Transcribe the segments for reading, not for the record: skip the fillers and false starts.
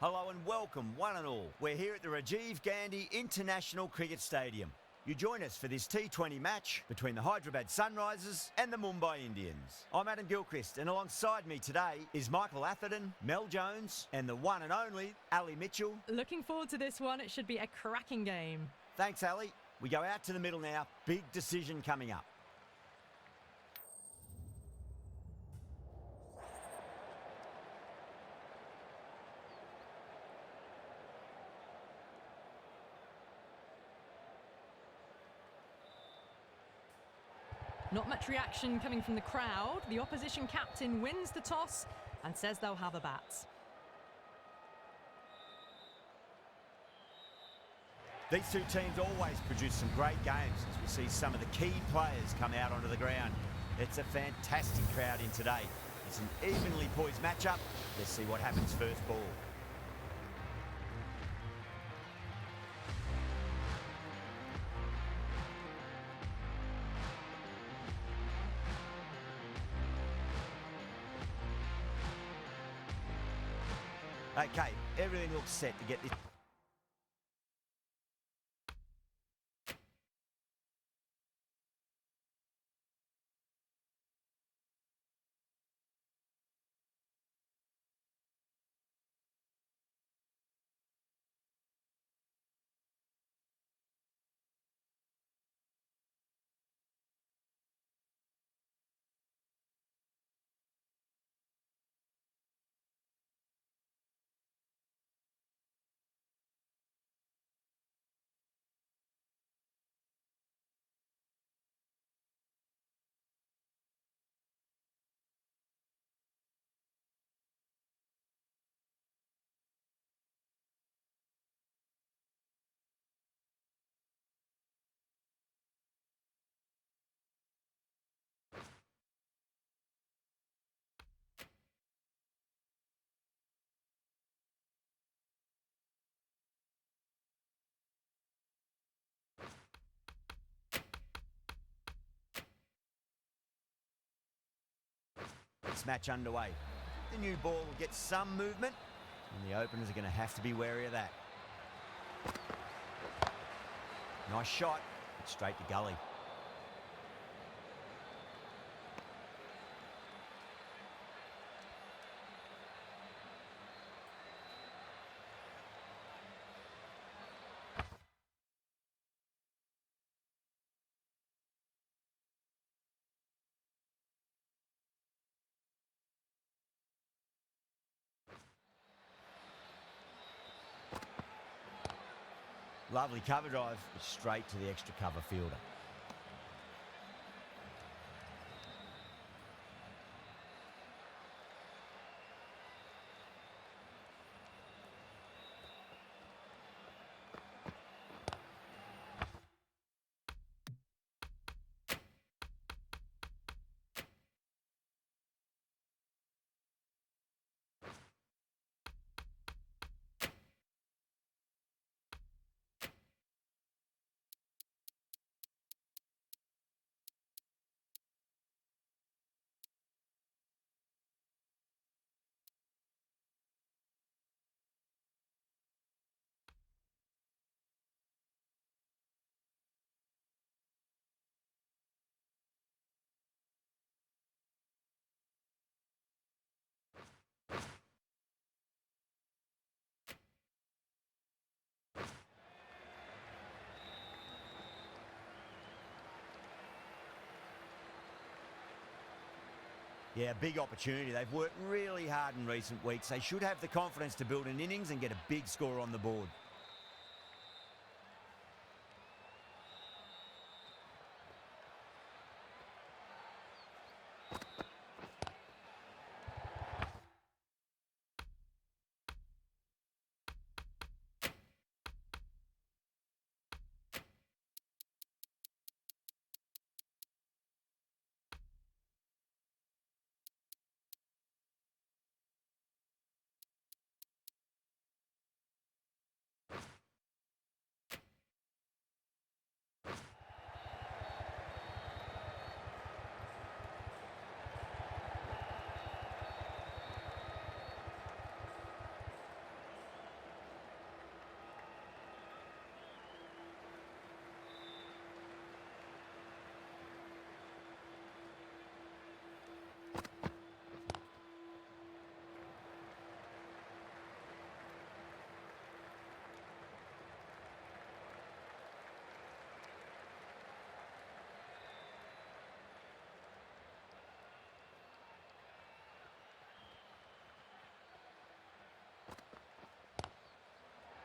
Hello and welcome, one and all. We're here at the Rajiv Gandhi International Cricket Stadium. You join us for this T20 match between the Hyderabad Sunrisers and the Mumbai Indians. I'm Adam Gilchrist, and alongside me today is Michael Atherton, Mel Jones, and the one and only Ali Mitchell. Looking forward to this one. It should be a cracking game. Thanks, Ali. We go out to the middle now. Big decision coming up. Not much reaction coming from the crowd. The opposition captain wins the toss and says they'll have a bat. These two teams always produce some great games as we see some of the key players come out onto the ground. It's a fantastic crowd in today. It's an evenly poised matchup. Let's see what happens first ball. Okay, everything looks set to get this. This match underway. The new ball will get some movement, and the openers are going to have to be wary of that. Nice shot, but straight to gully. Lovely cover drive, straight to the extra cover fielder. Yeah, big opportunity. They've worked really hard in recent weeks. They should have the confidence to build an innings and get a big score on the board.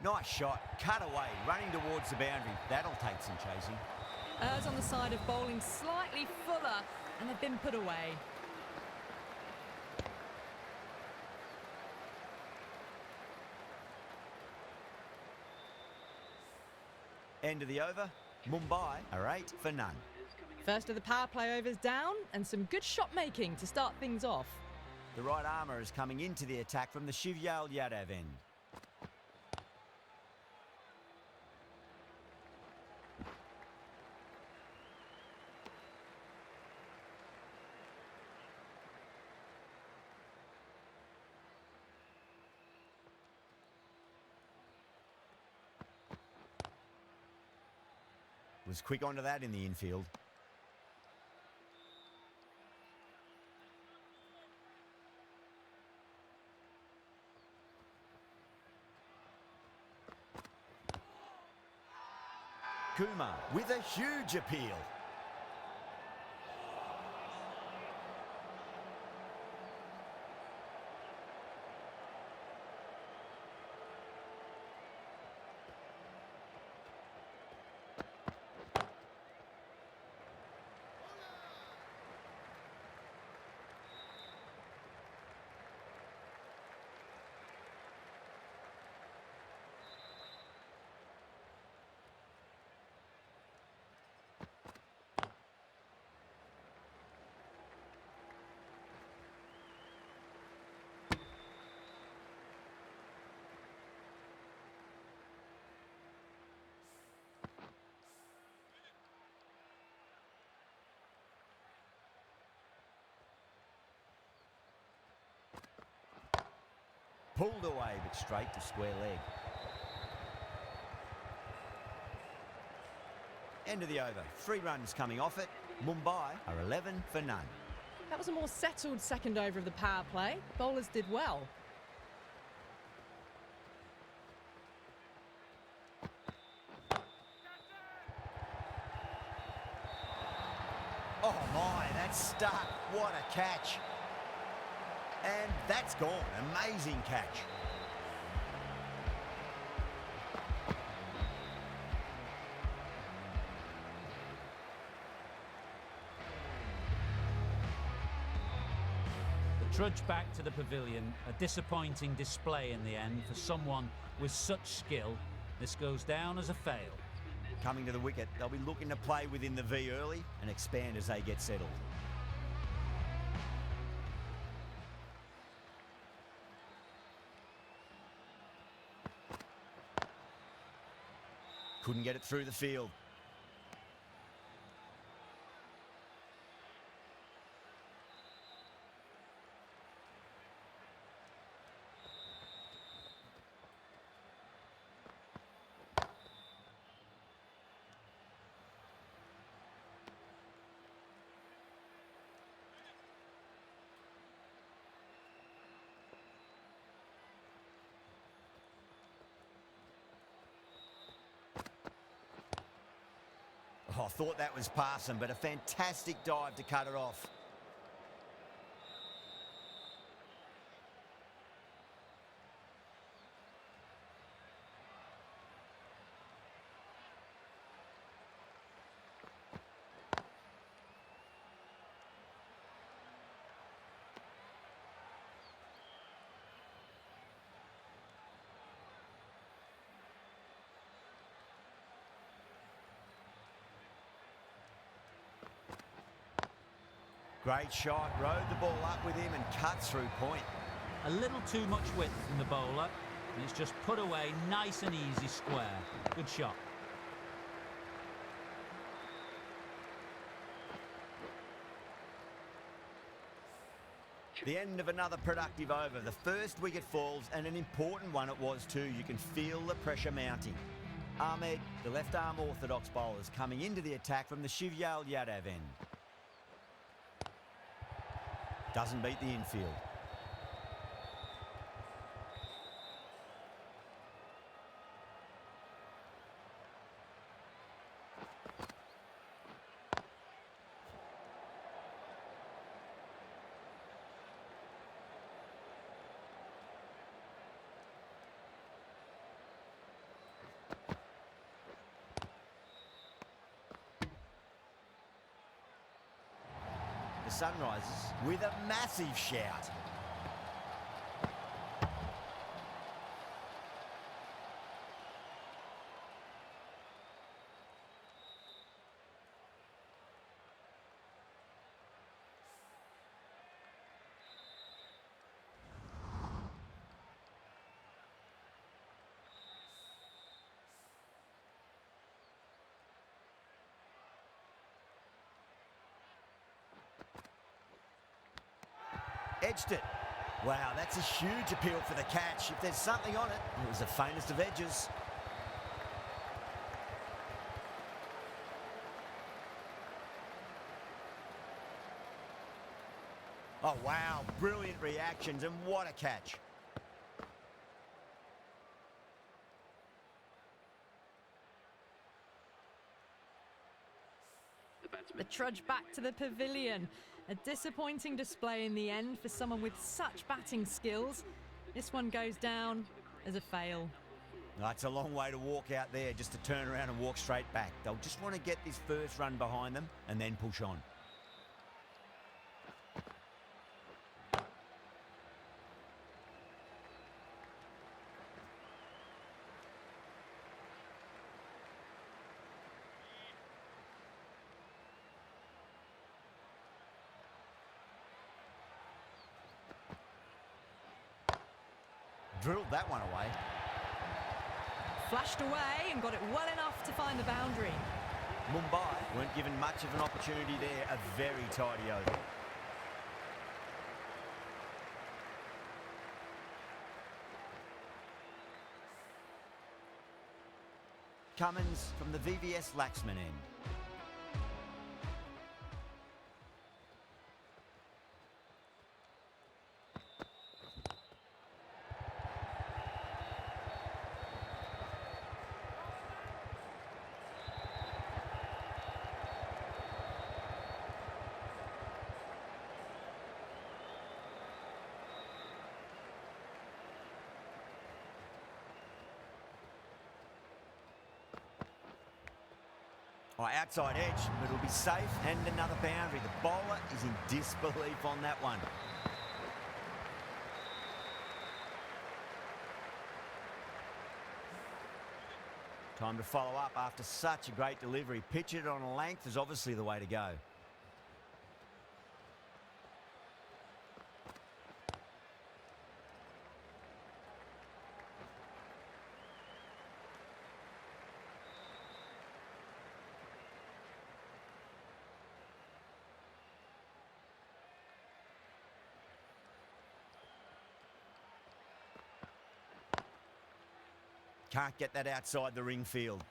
Nice shot, cut away, running towards the boundary. That'll take some chasing. Errs on the side of bowling slightly fuller, and they've been put away. End of the over. Mumbai are 8 for none. First of the power play overs down, and some good shot making to start things off. The right armour is coming into the attack from the Shivyal Yadav end. Was quick onto that in the infield. Kumar with a huge appeal. Pulled away, but straight to square leg. End of the over. 3 runs coming off it. Mumbai are 11 for none. That was a more settled second over of the power play. Bowlers did well. Oh my, that's stuck. What a catch. And that's gone. Amazing catch. The trudge back to the pavilion, a disappointing display in the end for someone with such skill. This goes down as a fail. Coming to the wicket, they'll be looking to play within the V early and expand as they get settled. Couldn't get it through the field. Oh, I thought that was passing, but a fantastic dive to cut it off. Great shot, rode the ball up with him and cut through point. A little too much width from the bowler, and it's just put away nice and easy square. Good shot. The end of another productive over. The first wicket falls, and an important one it was too. You can feel the pressure mounting. Ahmed, the left-arm orthodox bowlers, coming into the attack from the Shivyal Yadav end. Doesn't beat the infield. the Sunrisers with a massive shout. Edged it. Wow, that's a huge appeal for the catch. If there's something on it, it was the faintest of edges. Oh, wow, brilliant reactions, and what a catch. The trudge back to the pavilion. A disappointing display in the end for someone with such batting skills. This one goes down as a fail. It's a long way to walk out there just to turn around and walk straight back. They'll just want to get this first run behind them and then push on. Drilled that one away. Flashed away and got it well enough to find the boundary. Mumbai weren't given much of an opportunity there. A very tidy over. Cummins from the VVS Laxman end. Outside edge, but it'll be safe, and another boundary. The bowler is in disbelief on that one. Time to follow up after such a great delivery. Pitch it on a length is obviously the way to go. Can't get that outside the ring field.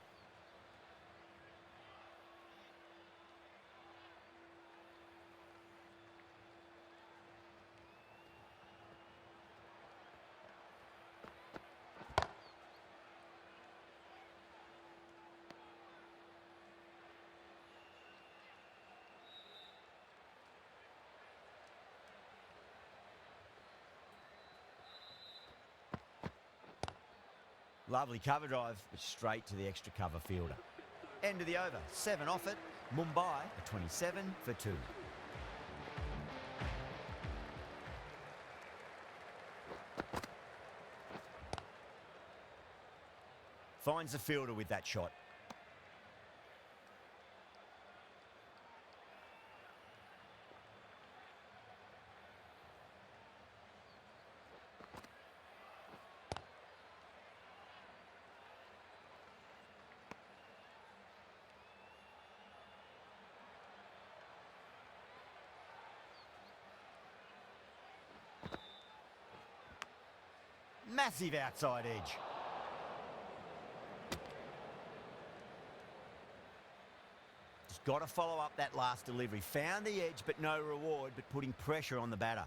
Lovely cover drive, but straight to the extra cover fielder. End of the over, 7 off it. Mumbai, a 27 for 2. Finds the fielder with that shot. Massive outside edge. Just got to follow up that last delivery. Found the edge, but no reward, but putting pressure on the batter.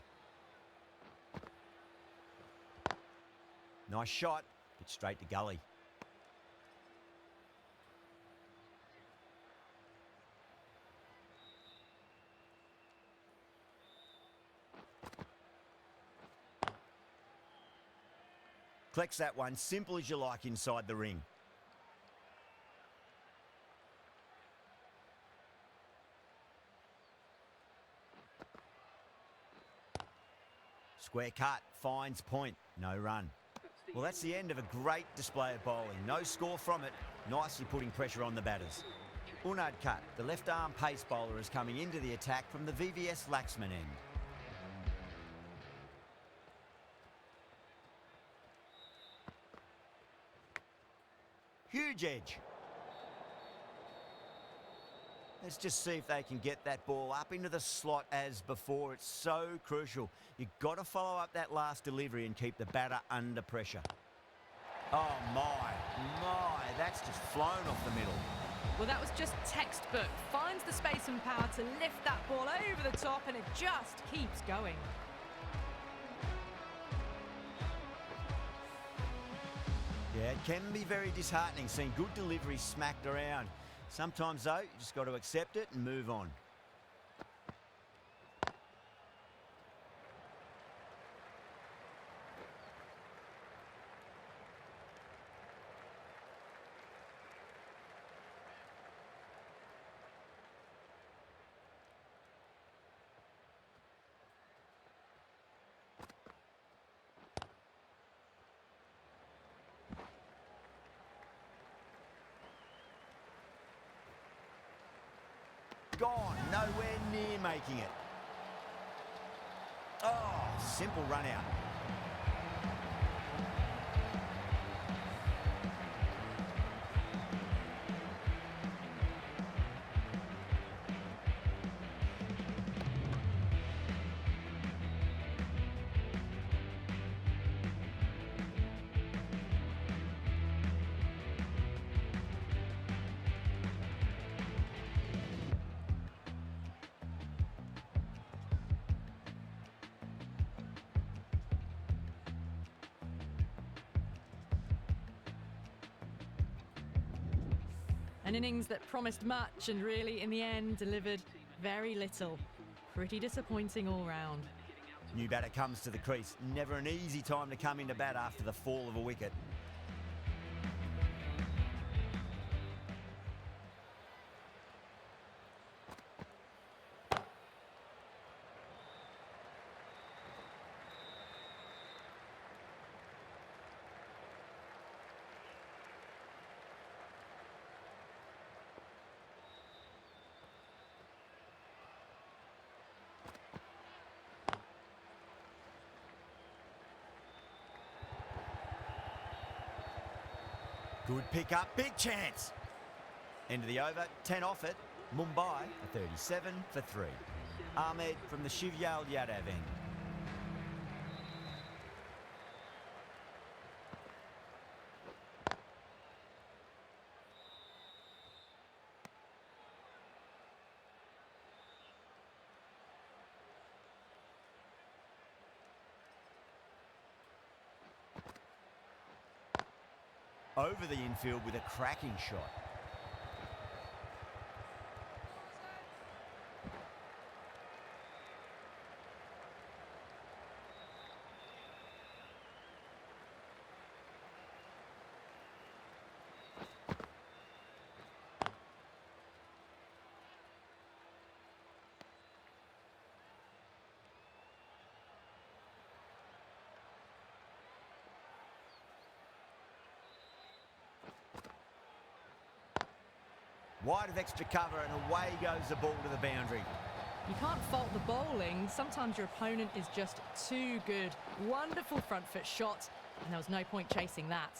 Nice shot, but straight to gully. Collects that one, simple as you like inside the ring. Square cut, finds point, no run. Well, that's the end of a great display of bowling. No score from it, nicely putting pressure on the batters. Unad cut, the left-arm pace bowler, is coming into the attack from the VVS Laxman end. Huge edge. Let's just see if they can get that ball up into the slot as before. It's so crucial. You've got to follow up that last delivery and keep the batter under pressure. Oh, my, that's just flown off the middle. Well, that was just textbook. Finds the space and power to lift that ball over the top, and it just keeps going. Yeah, it can be very disheartening seeing good delivery smacked around. Sometimes, though, you just got to accept it and move on. Gone, nowhere near making it. Oh, simple run out. An innings that promised much and really, in the end, delivered very little. Pretty disappointing all round. New batter comes to the crease. Never an easy time to come into bat after the fall of a wicket. Good pick up, big chance. End of the over, 10 off it. Mumbai, a 37 for 3. Ahmed from the Shivyal Yadav end. Over the infield with a cracking shot. Wide of extra cover and away goes the ball to the boundary. You can't fault the bowling. Sometimes your opponent is just too good. Wonderful front foot shot, and there was no point chasing that.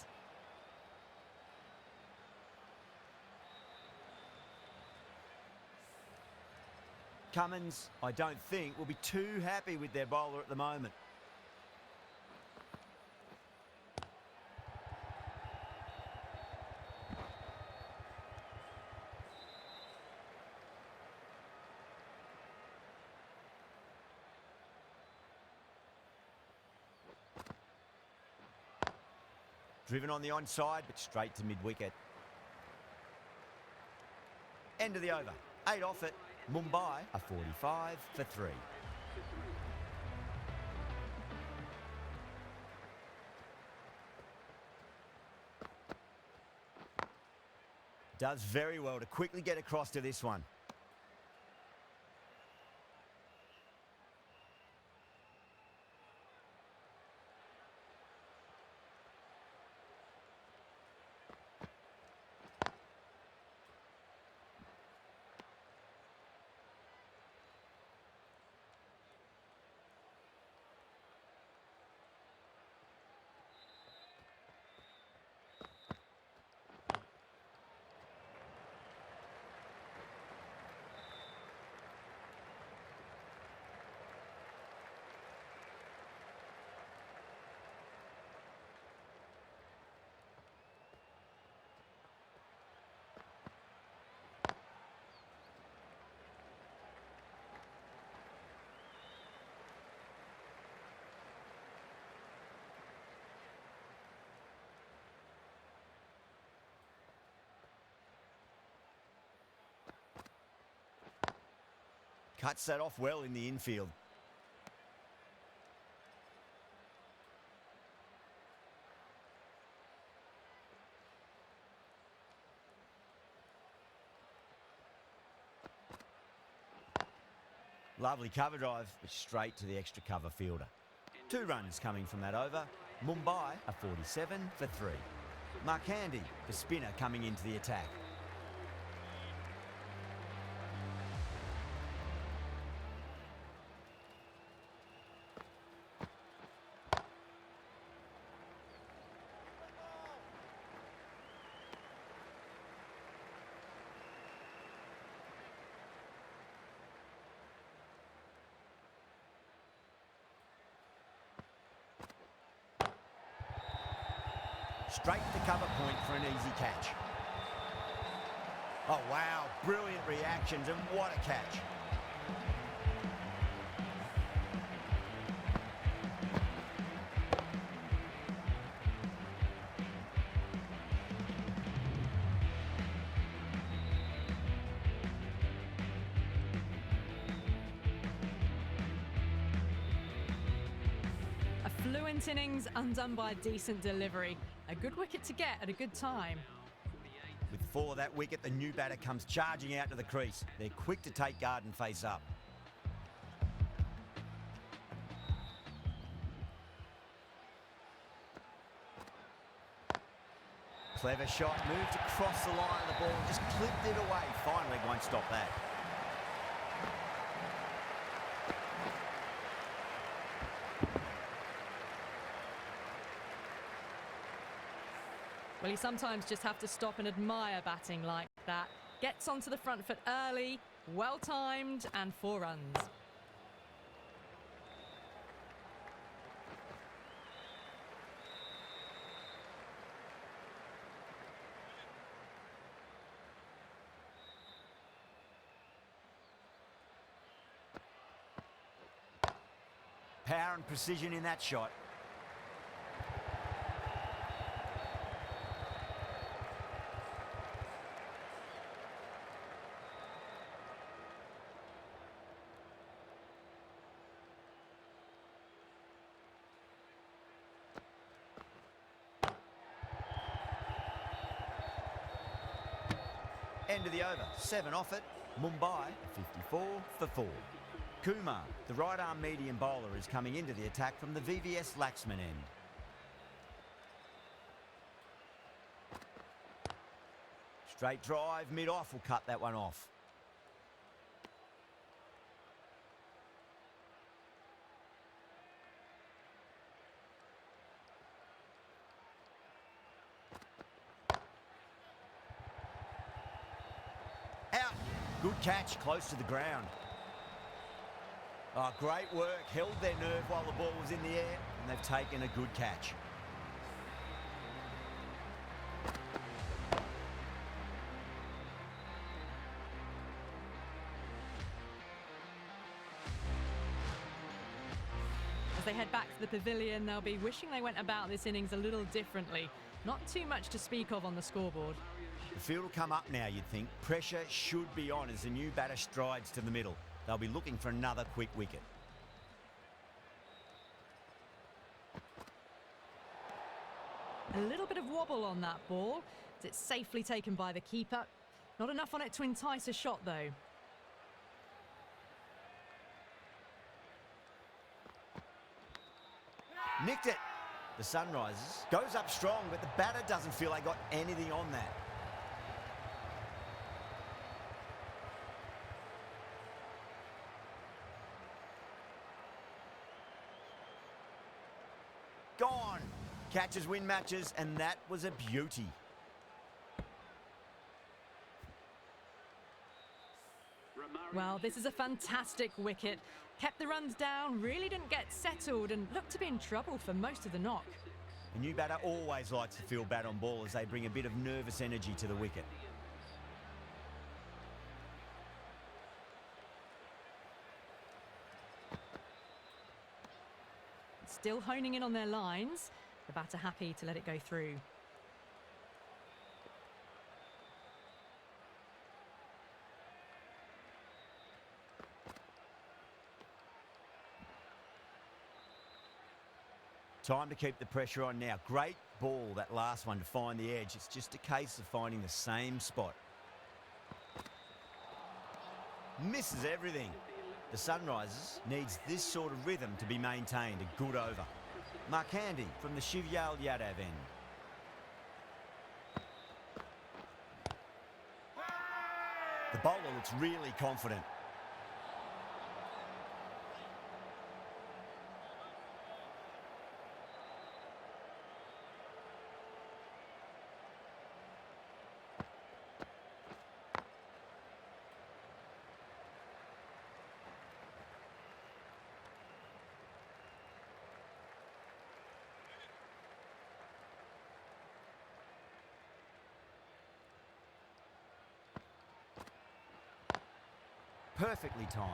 Cummins, I don't think, will be too happy with their bowler at the moment. Driven on the onside, but straight to mid-wicket. End of the over. 8 off it. Mumbai, a 45 for 3. Does very well to quickly get across to this one. Cuts that off well in the infield. Lovely cover drive, but straight to the extra cover fielder. 2 runs coming from that over. Mumbai are 47 for 3. Markandi, the spinner, coming into the attack. Straight to cover point for an easy catch. Oh wow, brilliant reactions and what a catch. A fluent innings undone by a decent delivery. A good wicket to get at a good time. With 4 of that wicket, the new batter comes charging out to the crease. They're quick to take guard and face up. Clever shot, moved across the line of the ball, just clipped it away. Finally won't stop that. Well, you sometimes just have to stop and admire batting like that. Gets onto the front foot early, well-timed, and 4 runs. Power and precision in that shot. End of the over, 7 off it. Mumbai, 54 for 4. Kumar, the right-arm medium bowler, is coming into the attack from the VVS Laxman end. Straight drive, mid-off will cut that one off. Out. Good catch, close to the ground. Oh, great work. Held their nerve while the ball was in the air, and they've taken a good catch. As they head back to the pavilion, they'll be wishing they went about this innings a little differently. Not too much to speak of on the scoreboard. The field will come up now, you'd think. Pressure should be on as the new batter strides to the middle. They'll be looking for another quick wicket. A little bit of wobble on that ball. It's safely taken by the keeper. Not enough on it to entice a shot, though. Nicked it. The sun rises. Goes up strong, but the batter doesn't feel they got anything on that. Gone. Catches win matches, and that was a beauty. Well, this is a fantastic wicket. Kept the runs down, really didn't get settled, and looked to be in trouble for most of the knock. The new batter always likes to feel bat on ball as they bring a bit of nervous energy to the wicket. Still honing in on their lines. The batter happy to let it go through. Time to keep the pressure on now. Great ball, that last one, to find the edge. It's just a case of finding the same spot. Misses everything. The Sunrisers needs this sort of rhythm to be maintained. A good over. Markandi from the Shivyal Yadav end. The bowler looks really confident. Perfectly timed.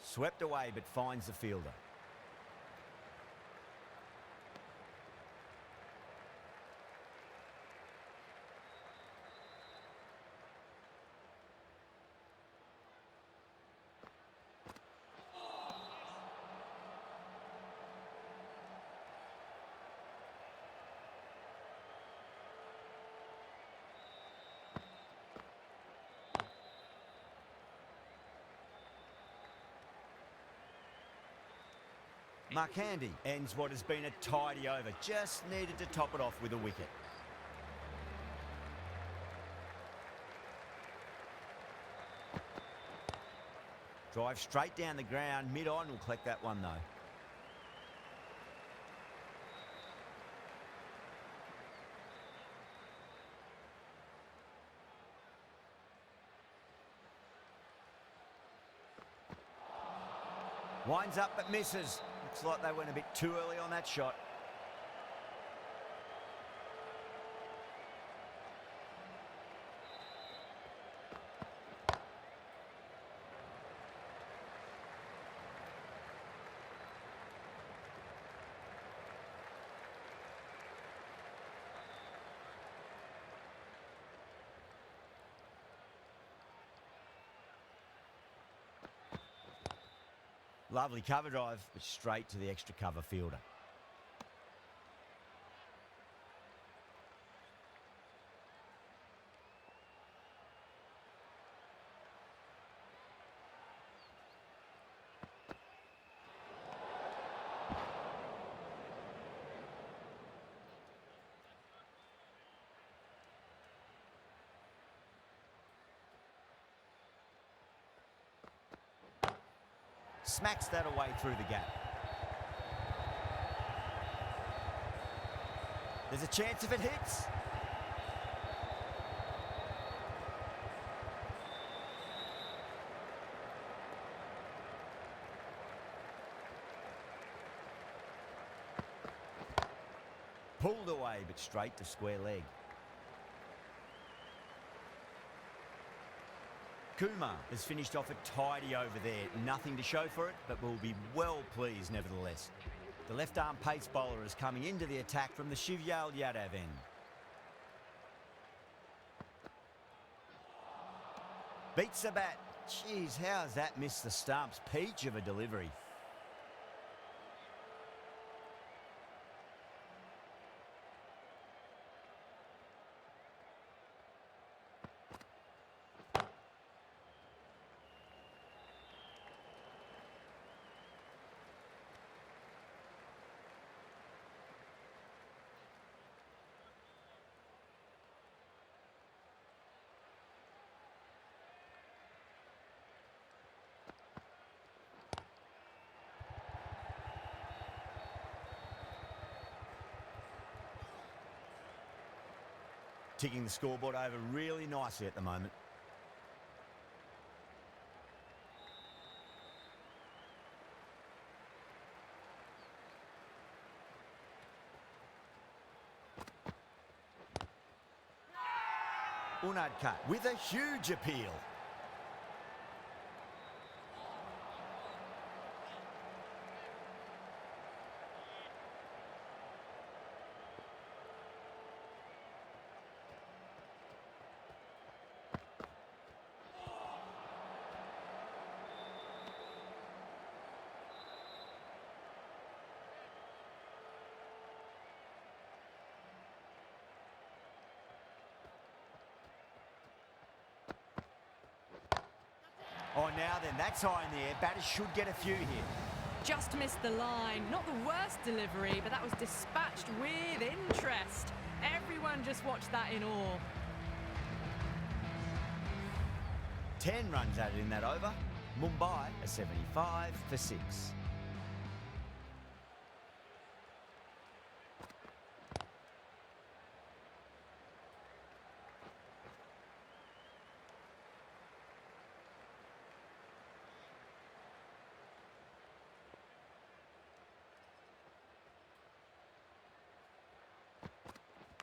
Swept away but finds the fielder. Markandi ends what has been a tidy over. Just needed to top it off with a wicket. Drive straight down the ground. Mid-on will collect that one though. Winds up but misses. Looks like they went a bit too early on that shot. Lovely cover drive, but straight to the extra cover fielder. Smacks that away through the gap. There's a chance if it hits. Pulled away, but straight to square leg. Kumar has finished off a tidy over there. Nothing to show for it, but will be well pleased nevertheless. The left-arm pace bowler is coming into the attack from the Shivyal Yadav end. Beats the bat. Jeez, how has that missed the stumps? Peach of a delivery. Ticking the scoreboard over really nicely at the moment. Unadkat with a huge appeal. Oh, now then, that's high in the air. Batters should get a few here. Just missed the line. Not the worst delivery, but that was dispatched with interest. Everyone just watched that in awe. 10 runs added in that over. Mumbai a 75 for 6.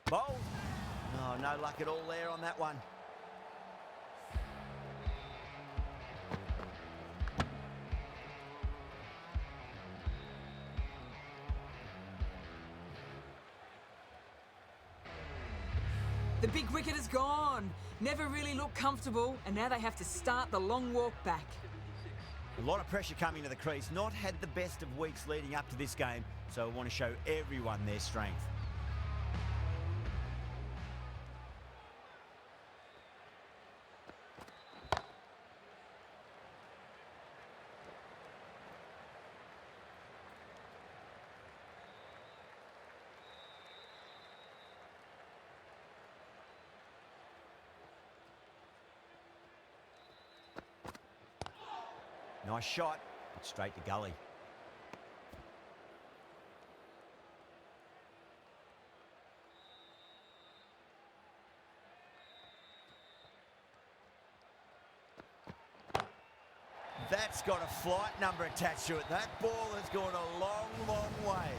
Bowled. Oh, no luck at all there on that one. The big wicket is gone. Never really looked comfortable, and now they have to start the long walk back. A lot of pressure coming to the crease. Not had the best of weeks leading up to this game, so I want to show everyone their strength. Nice shot, but straight to gully. That's got a flight number attached to it. That ball has gone a long, long way.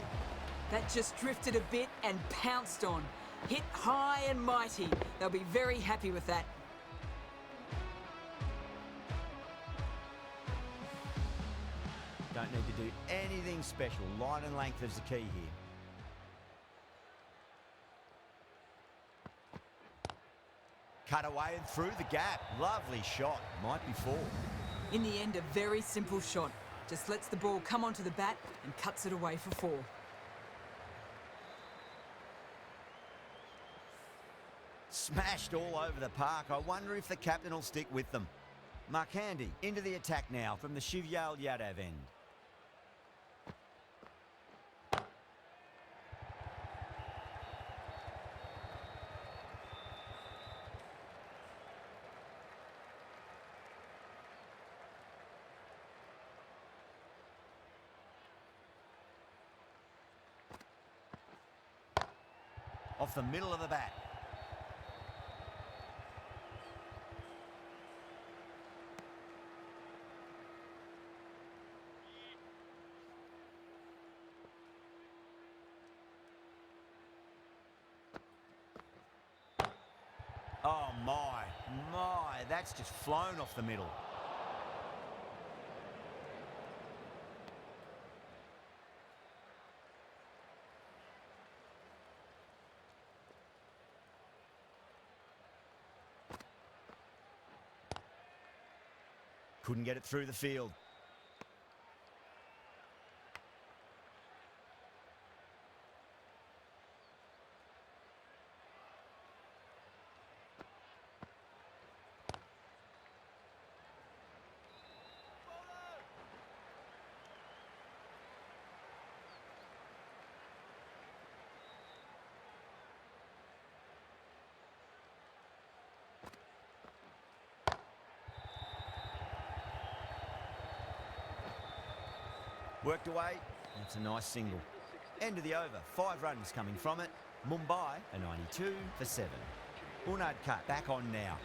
That just drifted a bit and pounced on. Hit high and mighty. They'll be very happy with that. Don't need to do anything special. Line and length is the key here. Cut away and through the gap. Lovely shot. Might be 4. In the end, a very simple shot. Just lets the ball come onto the bat and cuts it away for 4. Smashed all over the park. I wonder if the captain will stick with them. Markandi into the attack now from the Shivyal Yadav end. Off the middle of the bat. Oh my, that's just flown off the middle. Couldn't get it through the field. Worked away. That's a nice single. End of the over. 5 runs coming from it. Mumbai a 92 for 7. Unad cut back on now.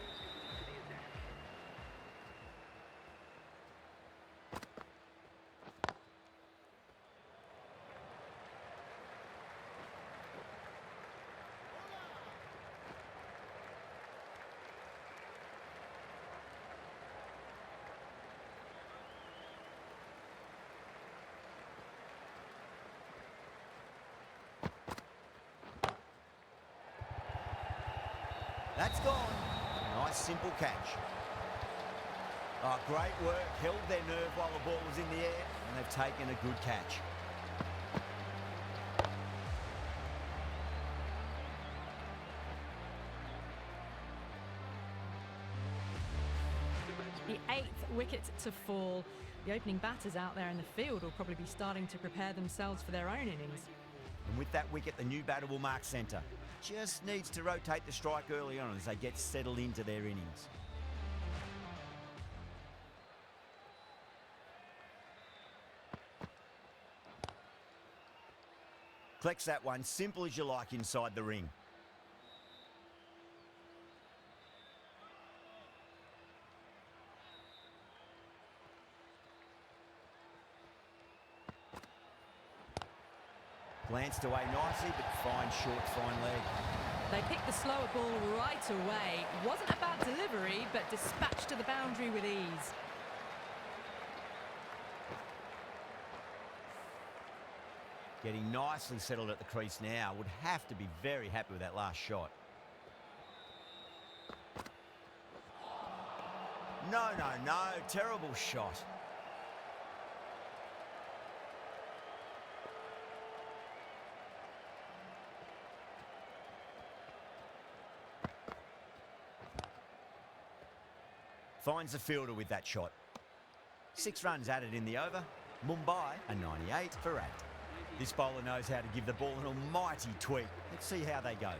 That's gone. Nice simple catch. Oh, great work. Held their nerve while the ball was in the air, and they've taken a good catch. The 8th wicket to fall. The opening batters out there in the field will probably be starting to prepare themselves for their own innings. And with that wicket, the new batter will mark centre. Just needs to rotate the strike early on as they get settled into their innings. Collects that one, simple as you like inside the ring. Glanced away nicely, but fine short, fine leg. They picked the slower ball right away. Wasn't a bad delivery, but dispatched to the boundary with ease. Getting nicely settled at the crease now. Would have to be very happy with that last shot. No, no, no. Terrible shot. Finds the fielder with that shot. 6 runs added in the over. Mumbai a 98 for 8. This bowler knows how to give the ball an almighty tweak. Let's see how they go.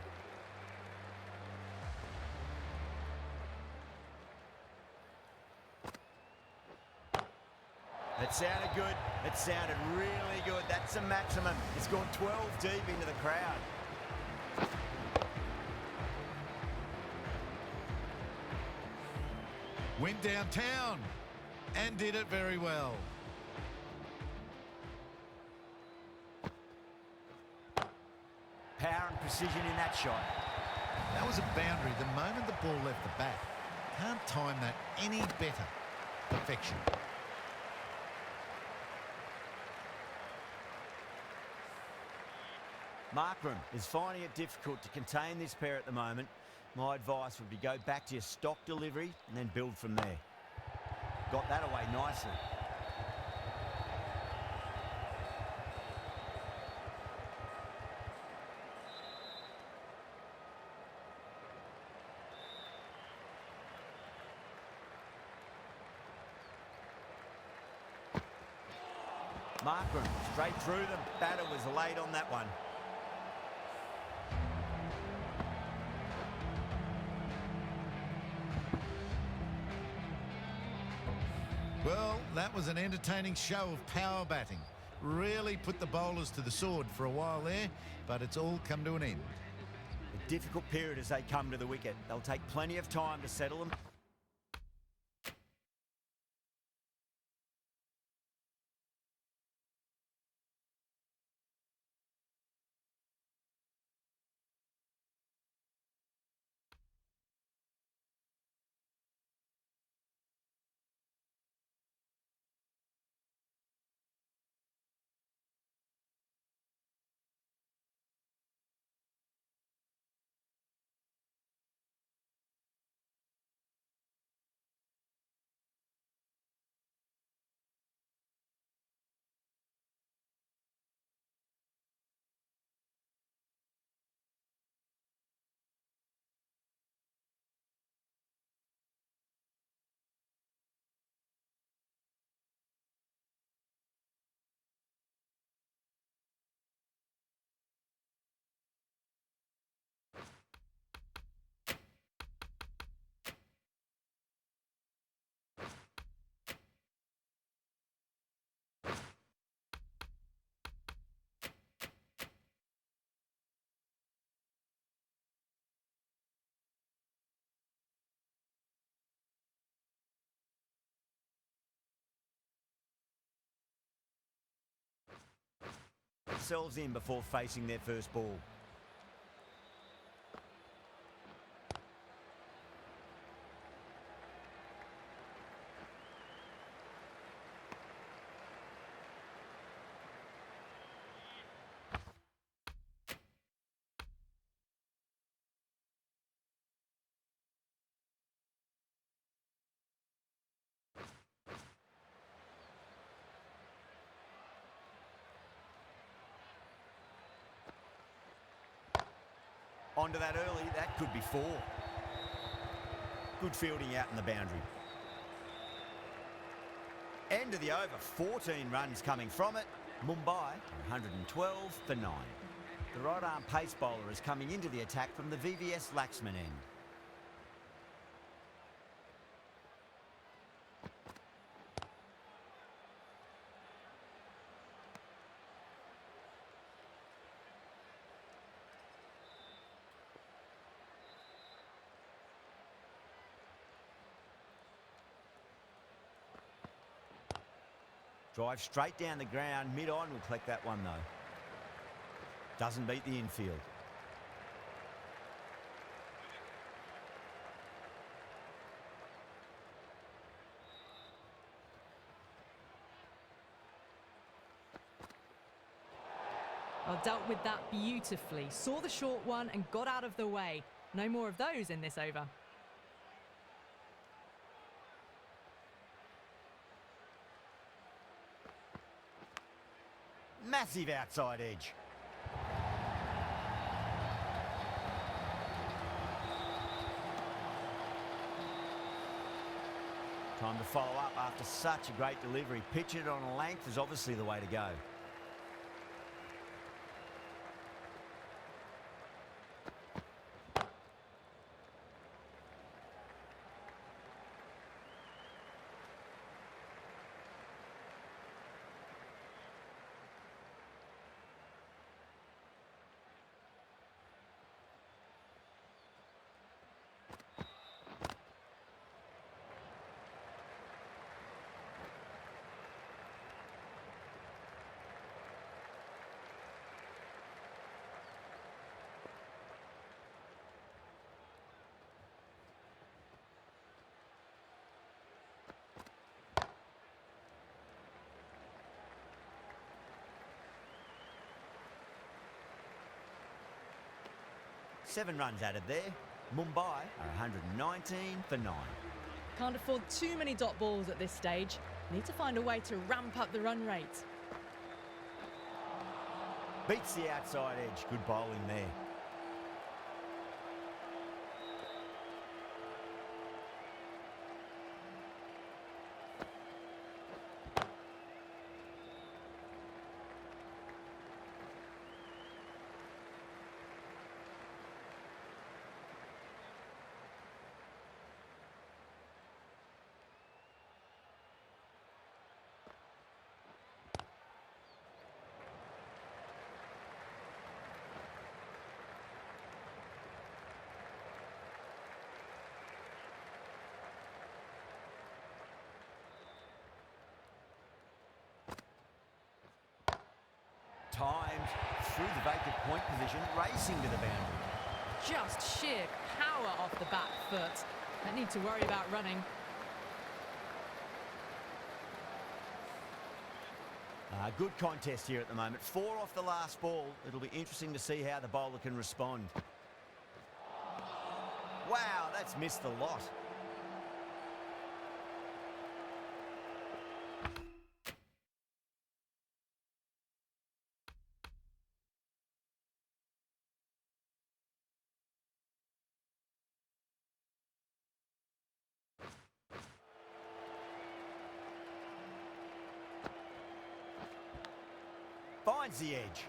That sounded good. It sounded really good. That's a maximum. It's gone 12 deep into the crowd. Went downtown and did it very well. Power and precision in that shot. That was a boundary the moment the ball left the bat. Can't time that any better. Perfection. Markram is finding it difficult to contain this pair at the moment. My advice would be go back to your stock delivery and then build from there. Got that away nicely. Markram straight through them. Batter was late on that one. Well, that was an entertaining show of power batting. Really put the bowlers to the sword for a while there, but it's all come to an end. A difficult period as they come to the wicket. They'll take plenty of time to settle them. Themselves in before facing their first ball. Onto that early, that could be 4. Good fielding out in the boundary. End of the over, 14 runs coming from it. Mumbai, 112 for 9. The right-arm pace bowler is coming into the attack from the VVS Laxman end. Drive straight down the ground, mid-on will collect that one though. Doesn't beat the infield. Well, dealt with that beautifully. Saw the short one and got out of the way. No more of those in this over. Massive outside edge. Time to follow up after such a great delivery. Pitch it on a length is obviously the way to go. Seven runs added there. Mumbai are 119 for 9. Can't afford too many dot balls at this stage. Need to find a way to ramp up the run rate. Beats the outside edge. Good bowling there. Timed through the vacant point position, racing to the boundary. Just sheer power off the back foot. Don't need to worry about running. Good contest here at the moment. 4 off the last ball. It'll be interesting to see how the bowler can respond. Wow, that's missed the lot. Finds the edge.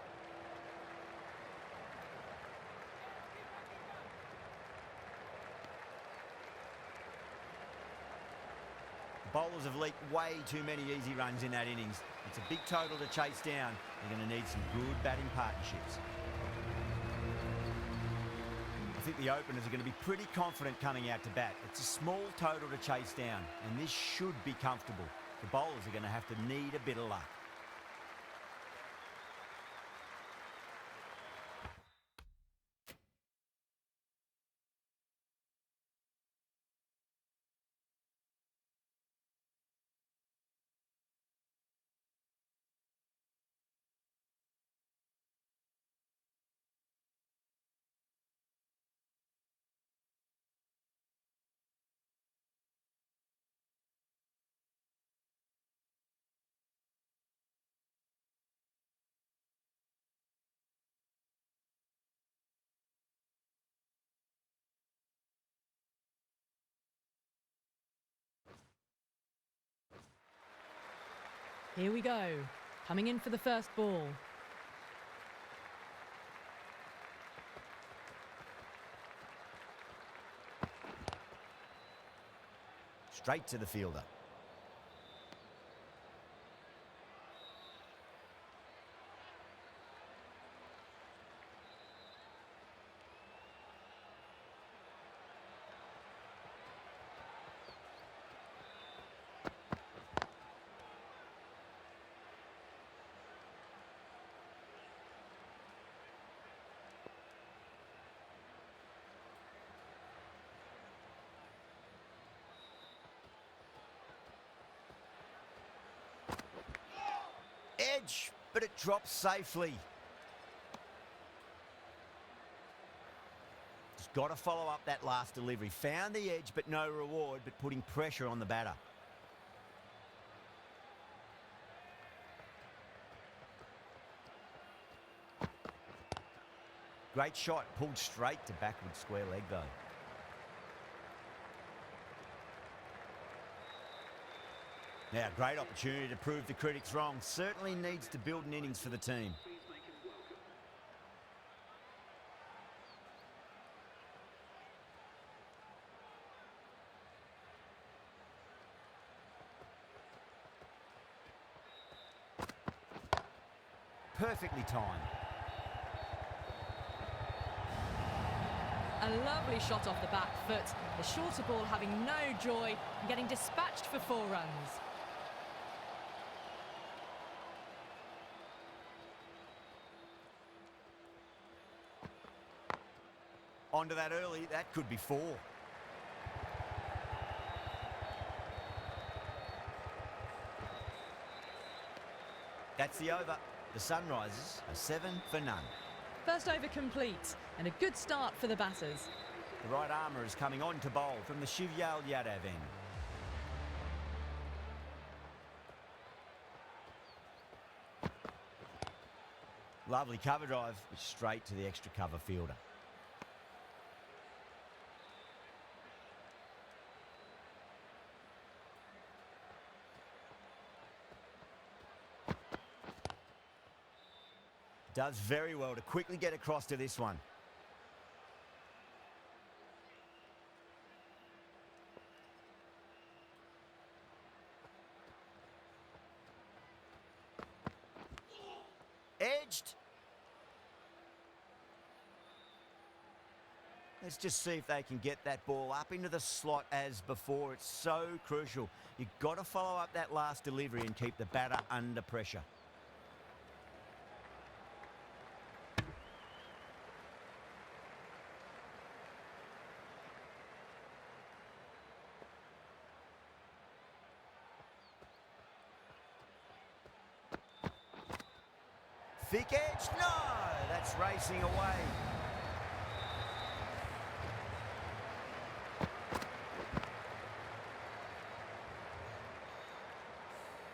The bowlers have leaked way too many easy runs in that innings. It's a big total to chase down. They're going to need some good batting partnerships. I think the openers are going to be pretty confident coming out to bat. It's a small total to chase down, and this should be comfortable. The bowlers are going to have to need a bit of luck. Here we go. Coming in for the first ball. Straight to the fielder. Edge, but it drops safely. Just got to follow up that last delivery. Found the edge, but no reward, but putting pressure on the batter. Great shot, pulled straight to backward square leg though. Now, great opportunity to prove the critics wrong. Certainly needs to build an innings for the team. Perfectly timed. A lovely shot off the back foot. The shorter ball having no joy and getting dispatched for 4 runs. Onto that early, that could be 4. That's the over. The Sunrisers are 7 for none. First over complete and a good start for the batters. The right armour is coming on to bowl from the Shivyal Yadav end. Lovely cover drive, straight to the extra cover fielder. Does very well to quickly get across to this one. Edged. Let's just see if they can get that ball up into the slot as before. It's so crucial. You've got to follow up that last delivery and keep the batter under pressure. Thick edge, no! That's racing away.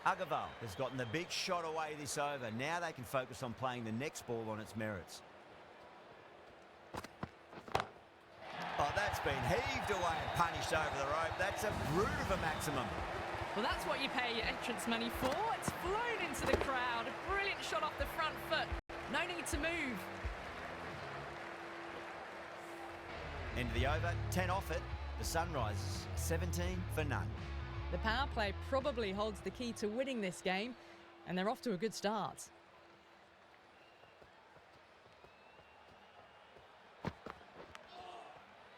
Agarwal has gotten the big shot away this over. Now they can focus on playing the next ball on its merits. Oh, that's been heaved away and punished over the rope. That's a brute of a maximum. Well, that's what you pay your entrance money for. It's flown into the crowd. A brilliant shot off the front foot. No need to move. End of the over, 10 off it. The Sunrisers, 17 for none. The power play probably holds the key to winning this game, and they're off to a good start.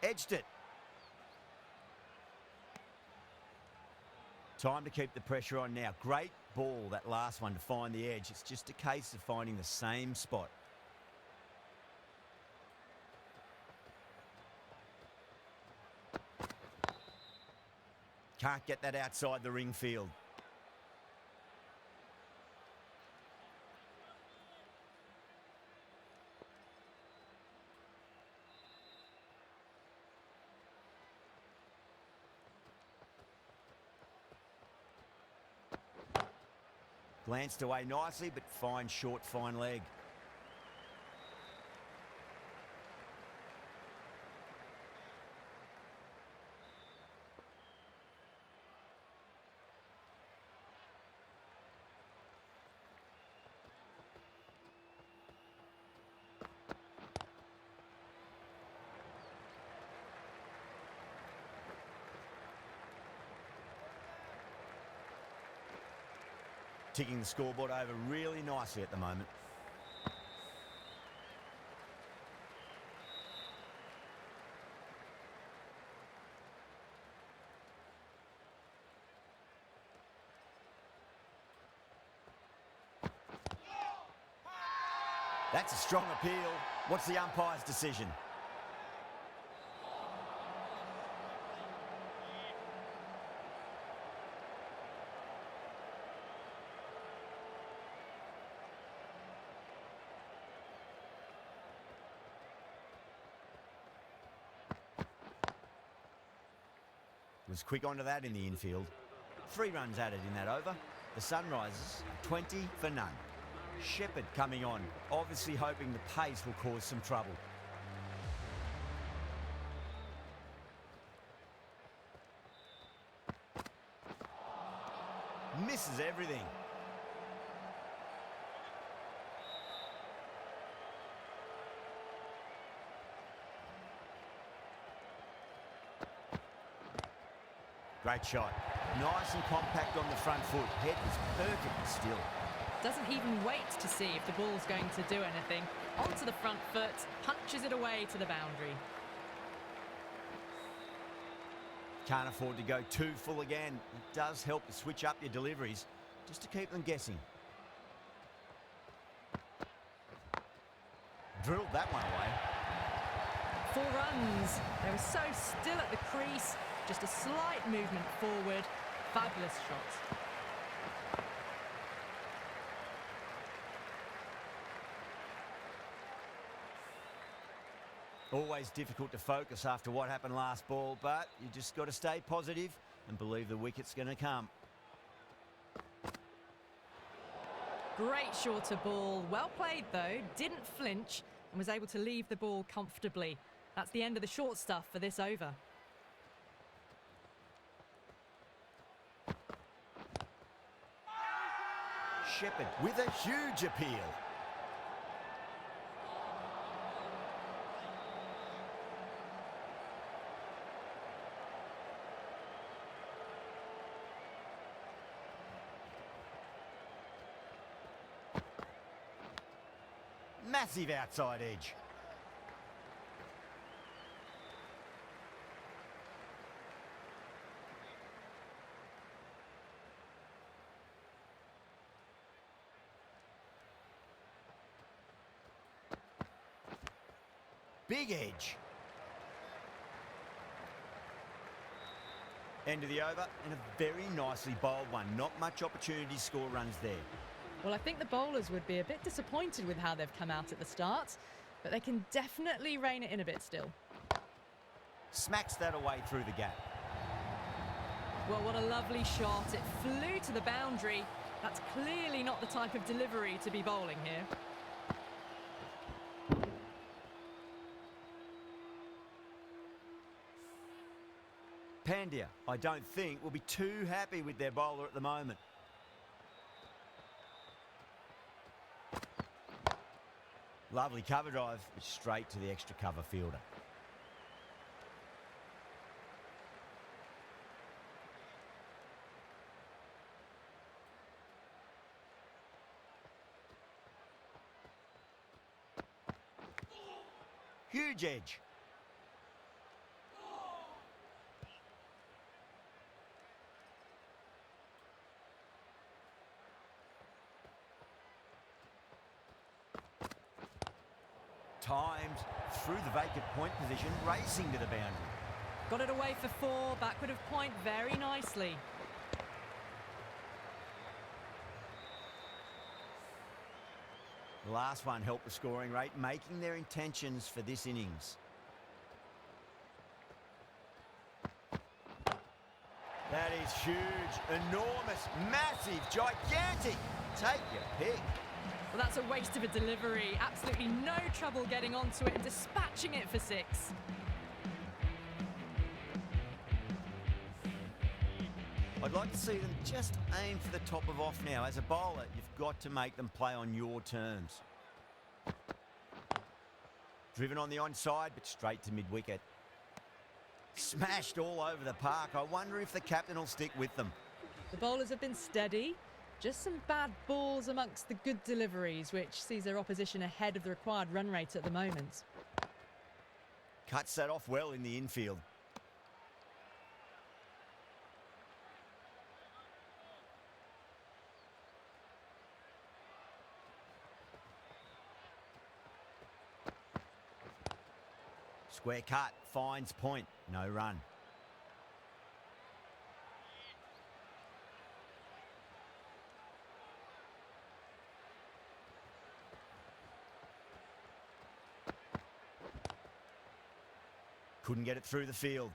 Edged it. Time to keep the pressure on now. Great ball, that last one, to find the edge. It's just a case of finding the same spot. Can't get that outside the ring field. Glanced away nicely, but fine short, fine leg. ticking the scoreboard over really nicely at the moment. That's a strong appeal. What's the umpire's decision? Was quick onto that in the infield. 3 runs added in that over. The Sunrisers, 20 for none. Shepherd coming on, obviously hoping the pace will cause some trouble. Misses everything. Great shot. Nice and compact on the front foot. Head was perfectly still. Doesn't even wait to see if the ball's going to do anything. Onto the front foot, punches it away to the boundary. Can't afford to go too full again. It does help to switch up your deliveries, just to keep them guessing. Drilled that one away. 4 runs. They were so still at the crease. Just a slight movement forward. Fabulous shot. Always difficult to focus after what happened last ball, but you just got to stay positive and believe the wicket's going to come. Great shorter ball. Well played, though. Didn't flinch and was able to leave the ball comfortably. That's the end of the short stuff for this over. Shepherd with a huge appeal. Massive outside edge. Big edge. End of the over, and a very nicely bowled one. Not much opportunity to score runs there. Well, I think the bowlers would be a bit disappointed with how they've come out at the start, but they can definitely rein it in a bit still. Smacks that away through the gap. Well, what a lovely shot. It flew to the boundary. That's clearly not the type of delivery to be bowling here. Pandya, I don't think, will be too happy with their bowler at the moment. Lovely cover drive, but straight to the extra cover fielder. Huge edge. Timed through the vacant point position, racing to the boundary. Got it away for 4, backward of point very nicely. The last one helped the scoring rate, making their intentions for this innings. That is huge, enormous, massive, gigantic. Take your pick. Well, that's a waste of a delivery. Absolutely no trouble getting onto it and dispatching it for 6. I'd like to see them just aim for the top of off now. As a bowler, you've got to make them play on your terms. Driven on the onside, but straight to mid-wicket. Smashed all over the park. I wonder if the captain will stick with them. The bowlers have been steady. Just some bad balls amongst the good deliveries, which sees their opposition ahead of the required run rate at the moment. Cuts that off well in the infield. Square cut, finds point, no run. Couldn't get it through the field.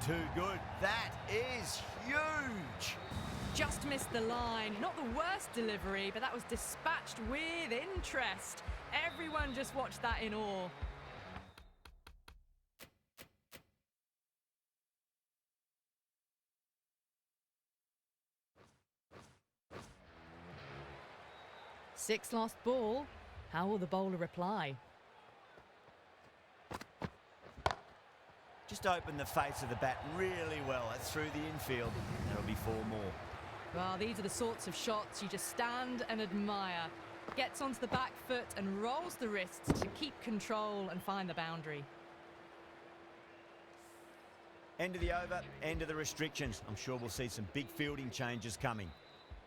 Too good. That is huge. Just missed the line. Not the worst delivery, but that was dispatched with interest. Everyone just watched that in awe. Sixth last ball. How will the bowler reply? Just opened the face of the bat really well. That's through the infield. That'll be 4 more. Well, these are the sorts of shots you just stand and admire. Gets onto the back foot and rolls the wrists to keep control and find the boundary. End of the over, end of the restrictions. I'm sure we'll see some big fielding changes coming.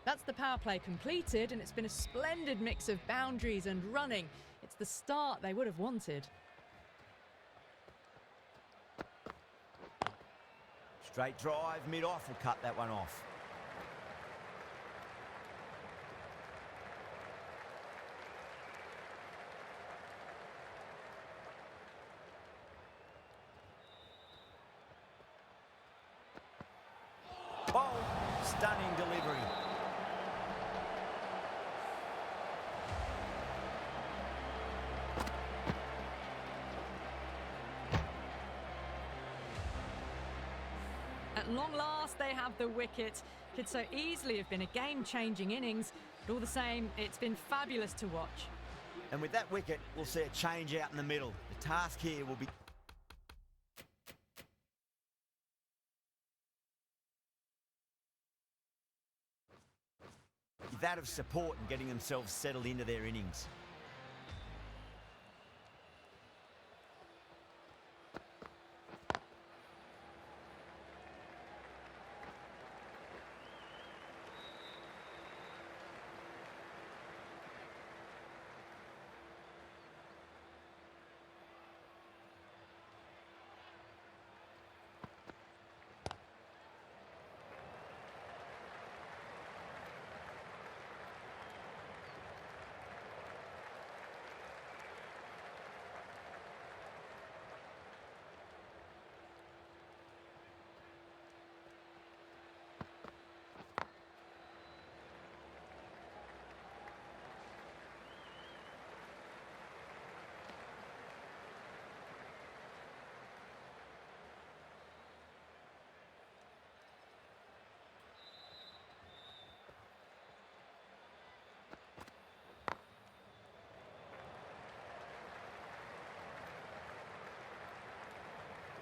That's the power play completed, and it's been a splendid mix of boundaries and running. It's the start they would have wanted. Straight drive, mid-off will cut that one off. Bold, stunning delivery. At long last, they have the wicket. Could so easily have been a game-changing innings, but all the same, it's been fabulous to watch. And with that wicket, we'll see a change out in the middle. The task here will be... that of support and getting themselves settled into their innings.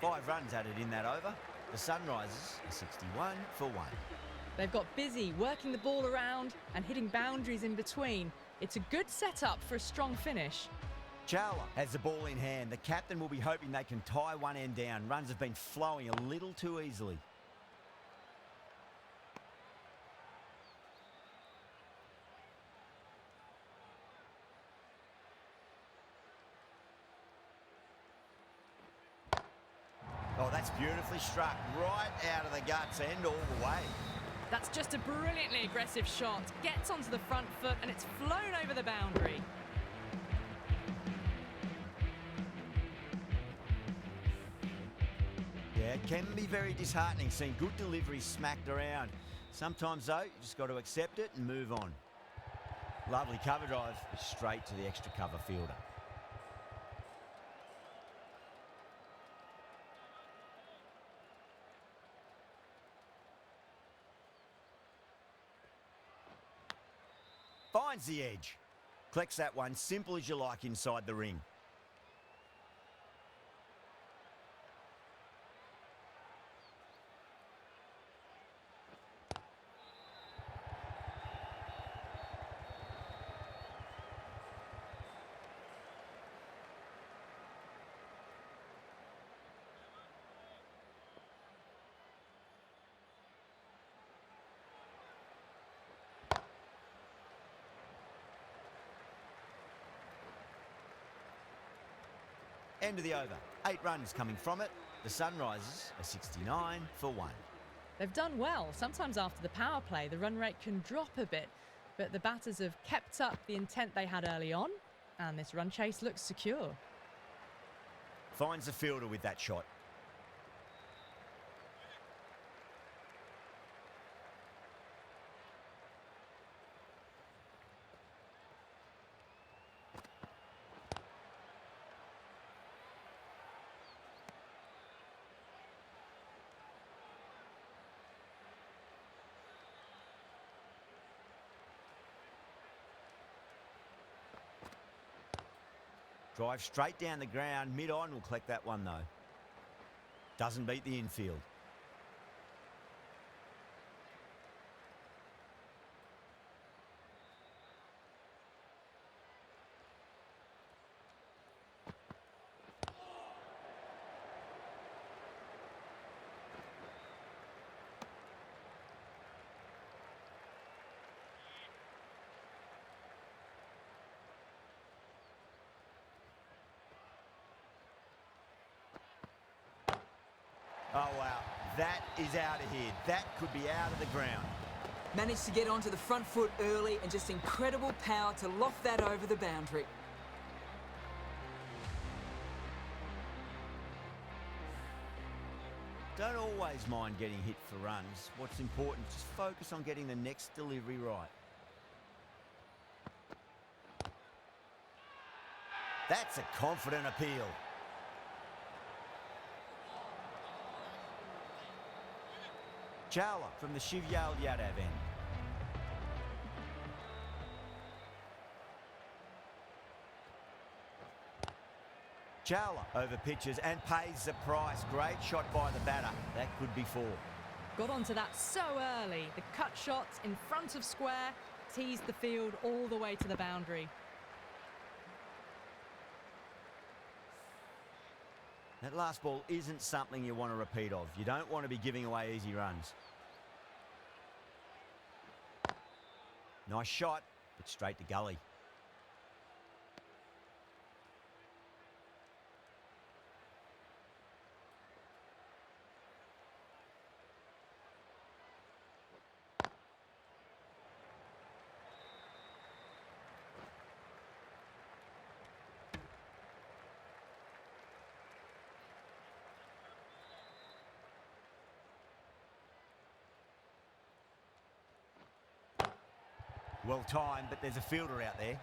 Five runs added in that over. The Sunrisers are 61 for 1. They've got busy working the ball around and hitting boundaries in between. It's a good setup for a strong finish. Chawla has the ball in hand. The captain will be hoping they can tie one end down. Runs have been flowing a little too easily. Oh, that's beautifully struck right out of the guts and all the way. That's just a brilliantly aggressive shot. Gets onto the front foot and it's flown over the boundary. Yeah, it can be very disheartening seeing good deliveries smacked around. Sometimes, though, you just got to accept it and move on. Lovely cover drive, straight to the extra cover fielder. Finds the edge. Collects that one, simple as you like inside the ring. End of the over. 8 runs coming from it. The Sunrisers are 69 for 1. They've done well. Sometimes after the power play, the run rate can drop a bit, but the batters have kept up the intent they had early on, and this run chase looks secure. Finds the fielder with that shot. Drive straight down the ground, mid-on will collect that one though. Doesn't beat the infield. Oh, wow. That is out of here. That could be out of the ground. Managed to get onto the front foot early and just incredible power to loft that over the boundary. Don't always mind getting hit for runs. What's important is just focus on getting the next delivery right. That's a confident appeal. Chawla from the Shivyal Yadav end. Chawla over pitches and pays the price. Great shot by the batter. That could be 4. Got onto that so early. The cut shot in front of square teased the field all the way to the boundary. That last ball isn't something you want to repeat of. You don't want to be giving away easy runs. Nice shot, but straight to gully. Well timed, but there's a fielder out there.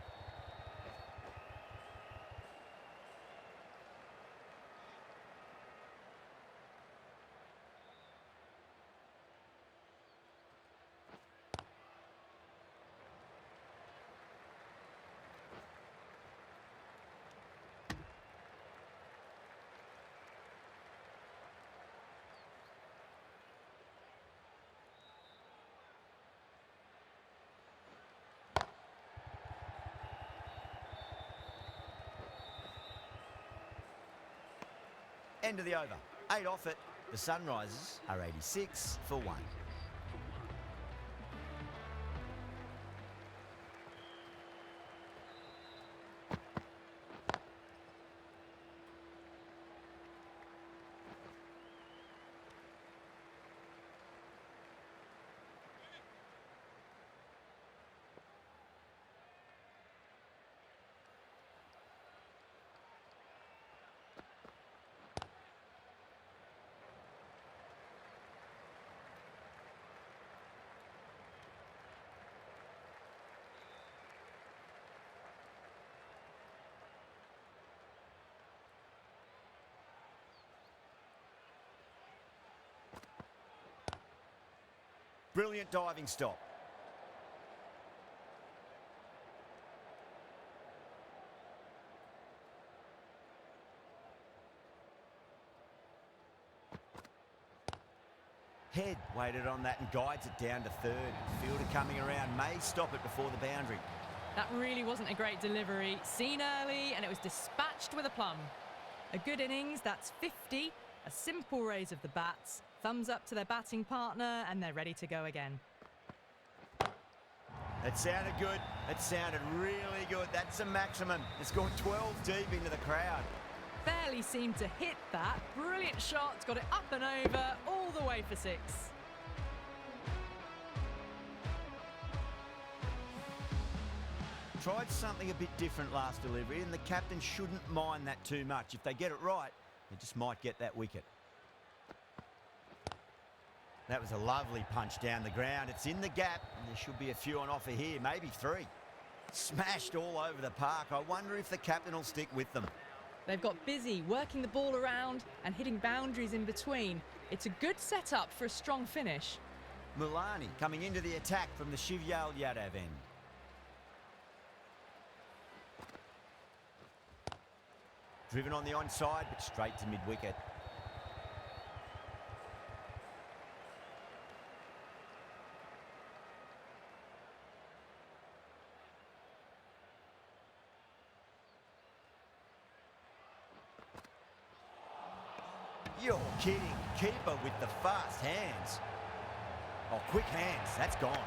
End of the over. 8 off it. The Sunrisers are 86 for 1. Brilliant diving stop. Head waited on that and guides it down to third. Fielder coming around may stop it before the boundary. That really wasn't a great delivery. Seen early, and it was dispatched with a plum. A good innings, that's 50. A simple raise of the bats. Thumbs up to their batting partner, and they're ready to go again. It sounded good. It sounded really good. That's a maximum. It's gone 12 deep into the crowd. Barely seemed to hit that. Brilliant shot, got it up and over, all the way for 6. Tried something a bit different last delivery, and the captain shouldn't mind that too much. If they get it right, they just might get that wicket. That was a lovely punch down the ground. It's in the gap, and there should be a few on offer here, maybe 3. Smashed all over the park. I wonder if the captain will stick with them. They've got busy working the ball around and hitting boundaries in between. It's a good setup for a strong finish. Mulani coming into the attack from the Shivyal Yadav end. Driven on the onside, but straight to mid-wicket. You're kidding. Keeper with the fast hands. Oh, quick hands. That's gone.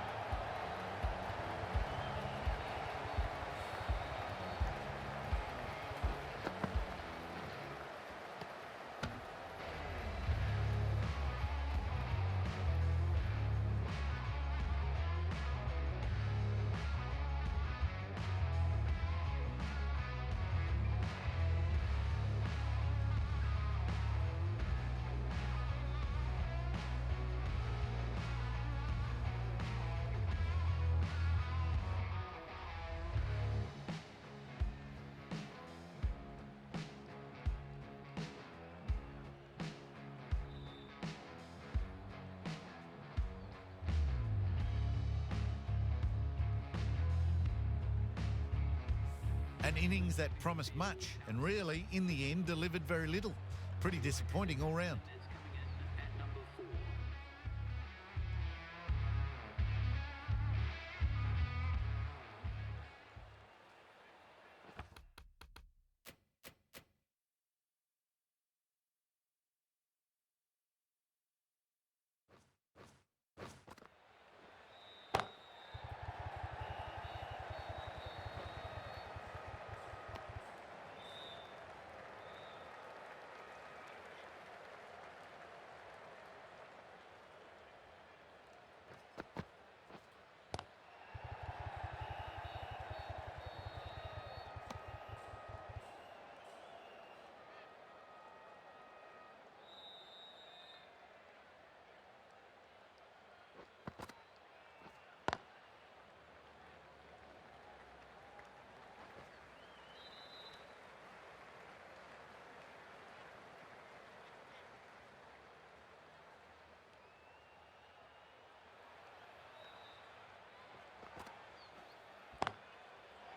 An innings that promised much and really, in the end, delivered very little. Pretty disappointing all round.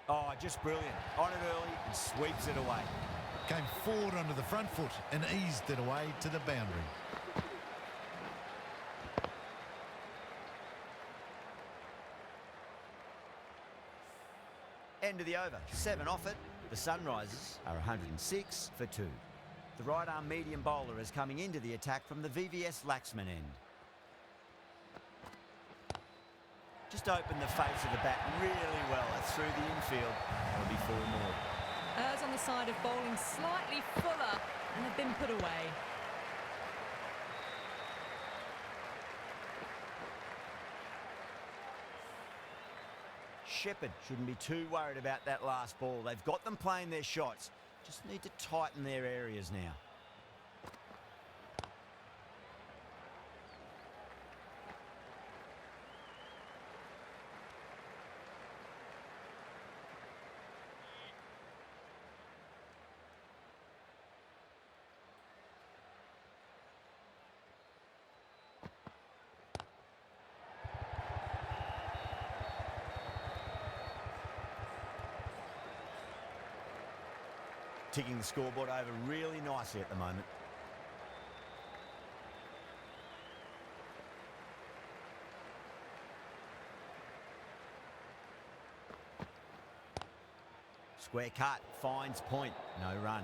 Oh, just brilliant. On it early and sweeps it away. Came forward onto the front foot and eased it away to the boundary. End of the over. 7 off it. The Sunrisers are 106 for 2. The right arm medium bowler is coming into the attack from the VVS Laxman end. Just opened the face of the bat really well. That's through the infield. That'll be 4 more. Errs on the side of bowling slightly fuller, and they've been put away. Shepherd shouldn't be too worried about that last ball. They've got them playing their shots. Just need to tighten their areas now. Ticking the scoreboard over really nicely at the moment. Square cut, finds point, no run.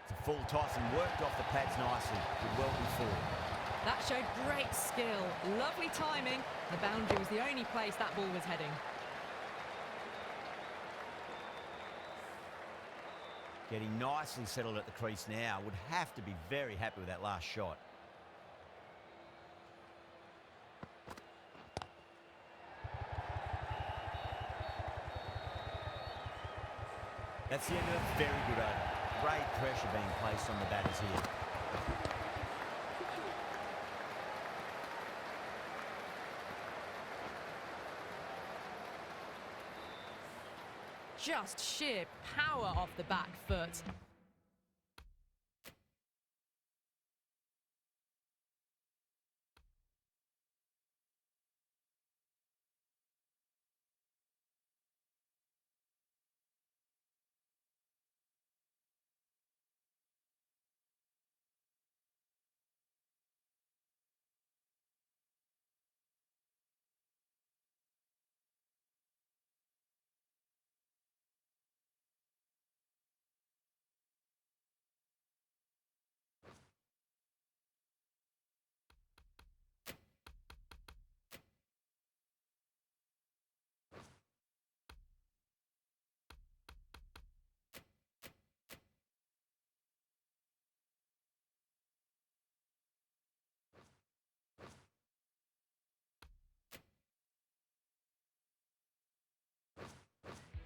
It's a full toss and worked off the pads nicely. Did well before. That showed great skill. Lovely timing. The boundary was the only place that ball was heading. Getting nicely settled at the crease now. Would have to be very happy with that last shot. That's the end of a very good over. Great pressure being placed on the batters here. Just sheer power off the back foot.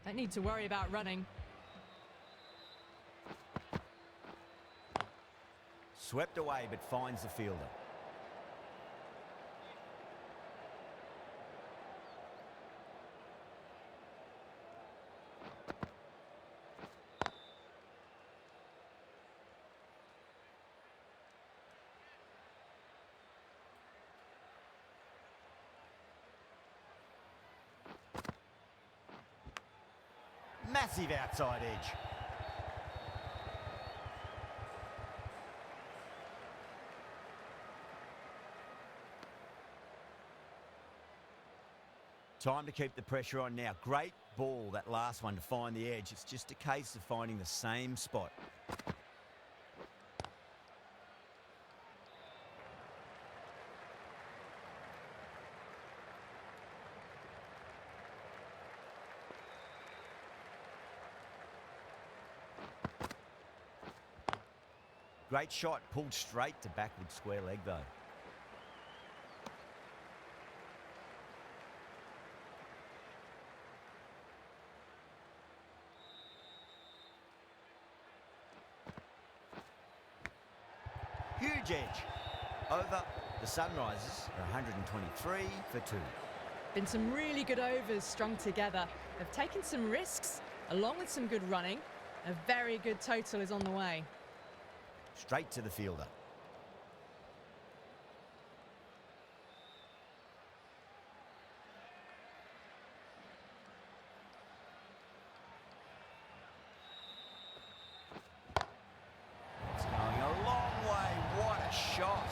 Don't need to worry about running. Swept away but finds the fielder. Massive outside edge. Time to keep the pressure on now. Great ball, that last one, to find the edge. It's just a case of finding the same spot. Great shot, pulled straight to backward square leg though. Huge edge. Over. The Sunrisers are 123 for 2. Been some really good overs strung together. They've taken some risks, along with some good running. A very good total is on the way. Straight to the fielder. It's going a long way. What a shot.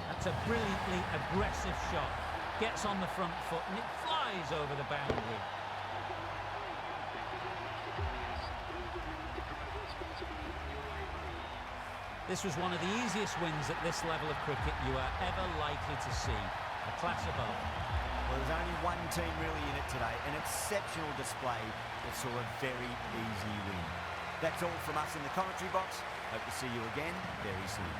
That's a brilliantly aggressive shot. Gets on the front foot and it flies over the boundary. This was one of the easiest wins at this level of cricket you are ever likely to see. A class above. Well, there's only one team really in it today. An exceptional display that saw a very easy win. That's all from us in the commentary box. Hope to see you again very soon.